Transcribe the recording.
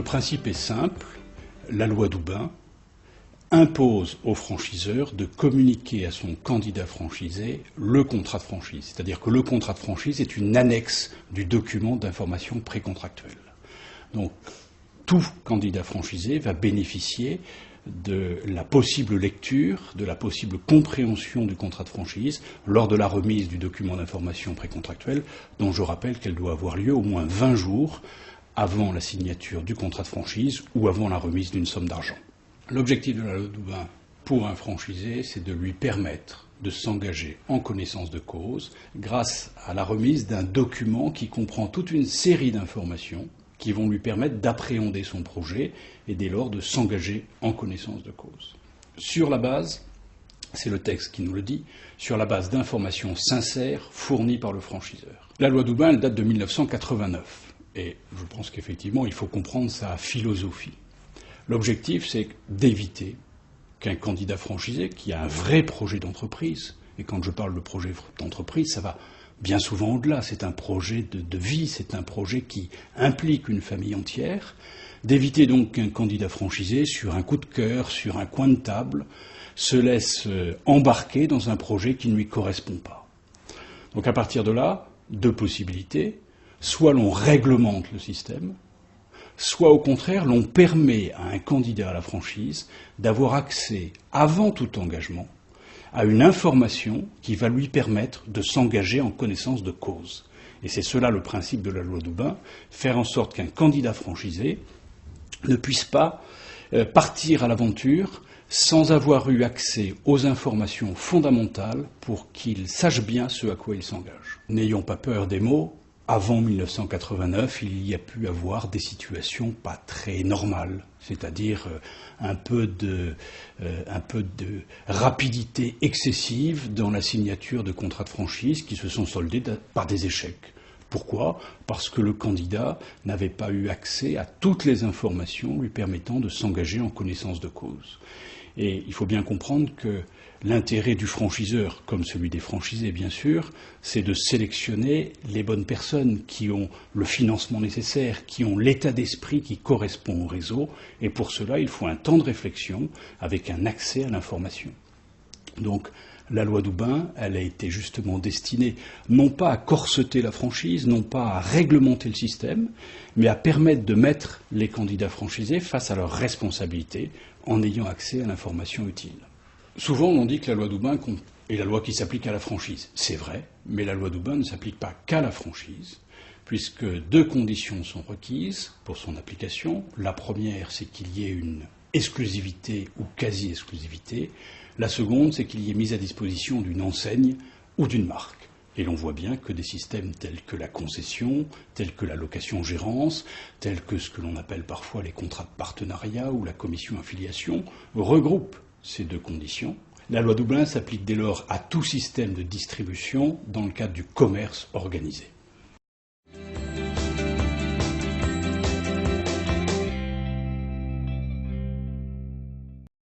Le principe est simple, la loi d'Oubin impose au franchiseur de communiquer à son candidat franchisé le contrat de franchise. C'est-à-dire que le contrat de franchise est une annexe du document d'information précontractuelle. Donc, tout candidat franchisé va bénéficier de la possible lecture, de la possible compréhension du contrat de franchise lors de la remise du document d'information précontractuelle, dont je rappelle qu'elle doit avoir lieu au moins 20 jours avant la signature du contrat de franchise ou avant la remise d'une somme d'argent. L'objectif de la loi d'Oubin pour un franchisé, c'est de lui permettre de s'engager en connaissance de cause grâce à la remise d'un document qui comprend toute une série d'informations qui vont lui permettre d'appréhender son projet et dès lors de s'engager en connaissance de cause. Sur la base, c'est le texte qui nous le dit, sur la base d'informations sincères fournies par le franchiseur. La loi d'Oubin, elle date de 1989 et je pense qu'effectivement il faut comprendre sa philosophie. L'objectif, c'est d'éviter qu'un candidat franchisé qui a un vrai projet d'entreprise, et quand je parle de projet d'entreprise, ça va bien souvent au-delà, c'est un projet de vie, c'est un projet qui implique une famille entière, d'éviter donc qu'un candidat franchisé, sur un coup de cœur, sur un coin de table, se laisse embarquer dans un projet qui ne lui correspond pas. Donc à partir de là, deux possibilités, soit l'on réglemente le système, soit au contraire l'on permet à un candidat à la franchise d'avoir accès, avant tout engagement, à une information qui va lui permettre de s'engager en connaissance de cause. Et c'est cela le principe de la loi d'Oubin, faire en sorte qu'un candidat franchisé ne puisse pas partir à l'aventure sans avoir eu accès aux informations fondamentales pour qu'il sache bien ce à quoi il s'engage. N'ayons pas peur des mots. Avant 1989, il y a pu avoir des situations pas très normales, c'est-à-dire un peu de rapidité excessive dans la signature de contrats de franchise qui se sont soldés par des échecs. Pourquoi ? Parce que le candidat n'avait pas eu accès à toutes les informations lui permettant de s'engager en connaissance de cause. Et il faut bien comprendre que l'intérêt du franchiseur, comme celui des franchisés bien sûr, c'est de sélectionner les bonnes personnes qui ont le financement nécessaire, qui ont l'état d'esprit qui correspond au réseau, et pour cela il faut un temps de réflexion avec un accès à l'information. Donc la loi d'Oubin, elle a été justement destinée non pas à corseter la franchise, non pas à réglementer le système, mais à permettre de mettre les candidats franchisés face à leurs responsabilités en ayant accès à l'information utile. Souvent on dit que la loi d'Oubin est la loi qui s'applique à la franchise. C'est vrai, mais la loi d'Oubin ne s'applique pas qu'à la franchise, puisque deux conditions sont requises pour son application. La première, c'est qu'il y ait une exclusivité ou quasi-exclusivité. La seconde, c'est qu'il y ait mise à disposition d'une enseigne ou d'une marque. Et l'on voit bien que des systèmes tels que la concession, tels que la location-gérance, tels que ce que l'on appelle parfois les contrats de partenariat ou la commission-affiliation, regroupent ces deux conditions. La loi d'Oubin s'applique dès lors à tout système de distribution dans le cadre du commerce organisé.